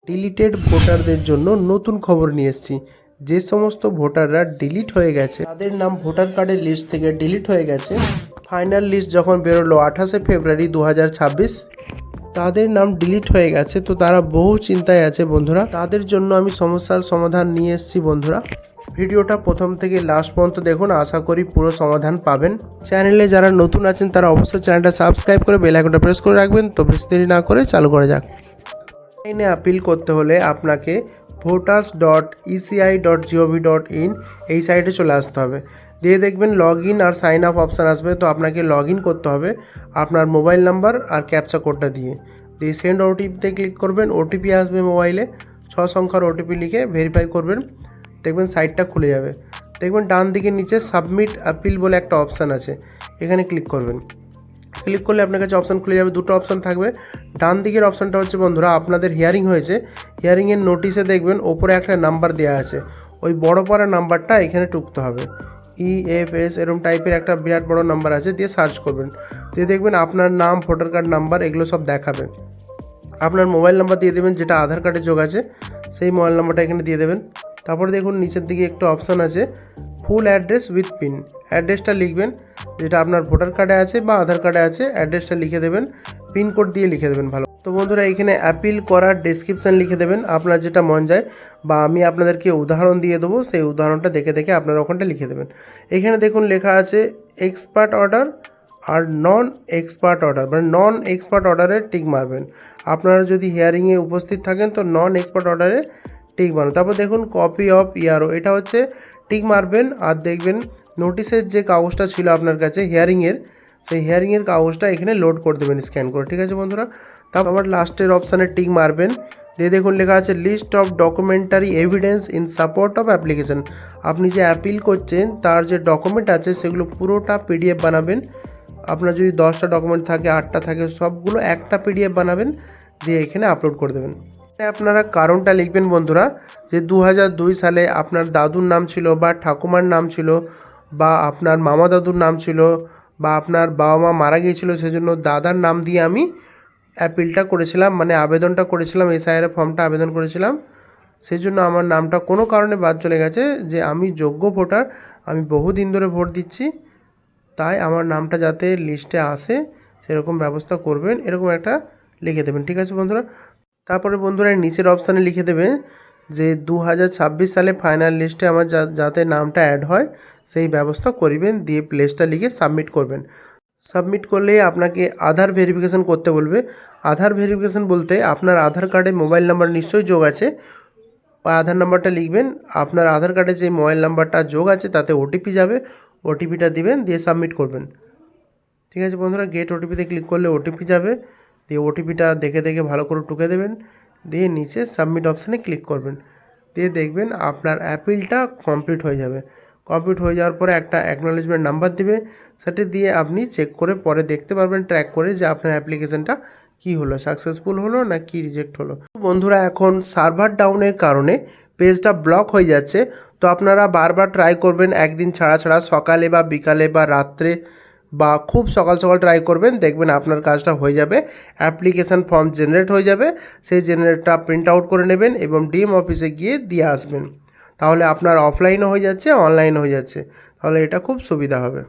Deleted ভোটারদের জন্য নতুন খবর নিয়ে এসেছি। যে সমস্ত ভোটাররা ডিলিট হয়ে গেছে তাদের নাম ভোটার কার্ডের লিস্ট থেকে ডিলিট হয়ে গেছে, ফাইনাল লিস্ট যখন বেরোলো 28শে ফেব্রুয়ারি 2026, তাদের নাম ডিলিট হয়ে গেছে। তো তারা বহু চিন্তায় আছে বন্ধুরা, তাদের জন্য আমি সমস্যার সমাধান নিয়ে এসেছি বন্ধুরা। ভিডিওটা প্রথম থেকে লাস্ট পর্যন্ত দেখুন, আশা করি পুরো সমাধান পাবেন। চ্যানেলে যারা নতুন আছেন তারা অবশ্যই চ্যানেলটা সাবস্ক্রাইব করে বেল আইকনটা প্রেস করে রাখবেন। তো বেশি দেরি না করে চালু করা যাক। অনলাইনে আপিল করতে হলে আপনাকে voters.eci.gov.in এই সাইটে চলে আসতে হবে। দিয়ে দেখবেন লগ ইন আর সাইন আপ অপশান আসবে। তো আপনাকে লগ ইন করতে হবে আপনার মোবাইল নাম্বার আর ক্যাপচা কোডটা দিয়ে সেন্ড ওটিপিতে ক্লিক করবেন। ওটিপি আসবে মোবাইলে, 6 সংখ্যার ওটিপি লিখে ভেরিফাই করবেন। দেখবেন সাইটটা খুলে যাবে। দেখবেন ডান দিকে নিচে সাবমিট আপিল বলে একটা অপশান আছে, এখানে ক্লিক করবেন। ক্লিক করলে আপনার কাছে অপশান খুলে যাবে। দুটো অপশান থাকবে। ডান দিকের অপশানটা হচ্ছে বন্ধুরা আপনাদের হিয়ারিং হয়েছে, হিয়ারিংয়ের নোটিশে দেখবেন ওপরে একটা নাম্বার দেওয়া আছে, ওই বড় পাড়া নাম্বারটা এখানে টুকতে হবে। EFS এরকম টাইপের একটা বিরাট বড় নাম্বার আছে, দিয়ে সার্চ করবেন। দিয়ে দেখবেন আপনার নাম, ভোটার কার্ড নাম্বার এগুলো সব দেখাবে। আপনার মোবাইল নাম্বার দিয়ে দেবেন, যেটা আধার কার্ডে যোগ আছে সেই মোবাইল নাম্বারটা এখানে দিয়ে দেবেন। তারপরে দেখুন নিচের দিকে একটা অপশান আছে ফুল অ্যাড্রেস উইথ পিন। অ্যাড্রেসটা লিখবেন যেটা আপনার ভোটার কার্ডে আছে বা আধার কার্ডে আছে, অ্যাড্রেসটা লিখে দেবেন, পিনকোড দিয়ে লিখে দেবেন। ভালো তো বন্ধুরা, এখানে অ্যাপিল করার ডেসক্রিপশান লিখে দেবেন আপনার যেটা মন যায়, বা আমি আপনাদেরকে উদাহরণ দিয়ে দেবো, সেই উদাহরণটা দেখে দেখে আপনারা ওখানটা লিখে দেবেন। এখানে দেখুন লেখা আছে এক্সপার্ট অর্ডার আর নন এক্সপার্ট অর্ডার, মানে নন এক্সপার্ট অর্ডারে টিক মারবেন। আপনারা যদি হিয়ারিংয়ে উপস্থিত থাকেন তো নন এক্সপার্ট অর্ডারে টিক মারবেন। তারপর দেখুন কপি অফ ইয়ারও, এটা হচ্ছে টিক মারবেন। আর দেখবেন নোটিশের যে কাগজটা ছিল আপনার কাছে হিয়ারিংয়ের, সেই হিয়ারিংয়ের কাগজটা এখানে লোড করে দেবেন স্ক্যান করে। ঠিক আছে বন্ধুরা, তারপর আবার লাস্টের অপশানে টিক মারবেন। দিয়ে দেখুন লেখা আছে list of documentary evidence in support of application. আপনি যে অ্যাপিল করছেন তার যে ডকুমেন্ট আছে সেগুলো পুরোটা PDF বানাবেন। আপনার যদি 10টা ডকুমেন্ট থাকে, 8টা থাকে, সবগুলো একটা PDF বানাবেন, দিয়ে এখানে আপলোড করে দেবেন। আপনারা কারণটা লিখবেন বন্ধুরা, যে 2002 সালে আপনার দাদুর নাম ছিল বা ঠাকুমার নাম ছিল বা আপনার মামা দাদুর নাম ছিল বা আপনার বাবা মা মারা গিয়েছিল, সেজন্য দাদার নাম দিয়ে আমি অ্যাপিলটা করেছিলাম, মানে আবেদনটা করেছিলাম, SIR ফর্মটা আবেদন করেছিলাম। সেজন্য আমার নামটা কোনো কারণে বাদ চলে গেছে। যে আমি যোগ্য ভোটার, আমি বহুদিন ধরে ভোট দিচ্ছি, তাই আমার নামটা যাতে লিস্টে আসে সেরকম ব্যবস্থা করবেন, এরকম একটা লিখে দেবেন। ঠিক আছে বন্ধুরা, তারপরে বন্ধুরা নিচের অপশানে লিখে দেবেন যে 2026 সালে ফাইনাল লিস্টে আমার যাতে নামটা অ্যাড হয় সেই ব্যবস্থা করবেন, দিয়ে প্লেসটা লিখে সাবমিট করবেন। সাবমিট করলেই আপনাকে আধার ভেরিফিকেশান করতে বলবে। আধার ভেরিফিকেশান বলতে আপনার আধার কার্ডে মোবাইল নাম্বার নিশ্চয়ই যোগ আছে, ওই আধার নাম্বারটা লিখবেন। আপনার আধার কার্ডে যে মোবাইল নাম্বারটা যোগ আছে তাতে ওটিপি যাবে, ওটিপিটা দিবেন, দিয়ে সাবমিট করবেন। ঠিক আছে বন্ধুরা, গেট ওটিপিতে ক্লিক করলে ওটিপি যাবে, দিয়ে ওটিপিটা দেখে দেখে ভালো করে টুকে দেবেন, দিয়ে নিচে সাবমিট অপশানে ক্লিক করবেন। দিয়ে দেখবেন আপনার অ্যাপিলটা কমপ্লিট হয়ে যাবে। কমপ্লিট হয়ে যাওয়ার পরে একটা অ্যাকনোলেজমেন্ট নাম্বার দিবে, সেটা দিয়ে আপনি চেক করে পরে দেখতে পারবেন, ট্র্যাক করে, যে আপনার অ্যাপ্লিকেশানটা কি হলো, সাকসেসফুল হলো না কি রিজেক্ট হলো। বন্ধুরা এখন সার্ভার ডাউনের কারণে পেজটা ব্লক হয়ে যাচ্ছে। তো আপনারা বারবার ট্রাই করবেন, একদিন ছাড়া ছাড়া, সকালে বা বিকালে বা রাত্রে বা খুব সকাল সকাল ট্রাই করবেন, দেখবেন আপনার কাজটা হয়ে যাবে। অ্যাপ্লিকেশান ফর্ম জেনারেট হয়ে যাবে, সেই জেনারেটটা প্রিন্ট আউট করে নেবেন এবং DM অফিসে গিয়ে দিয়ে আসবেন। তাহলে আপনার অফলাইনও হয়ে যাচ্ছে, অনলাইনও হয়ে যাচ্ছে, তাহলে এটা খুব সুবিধা হবে।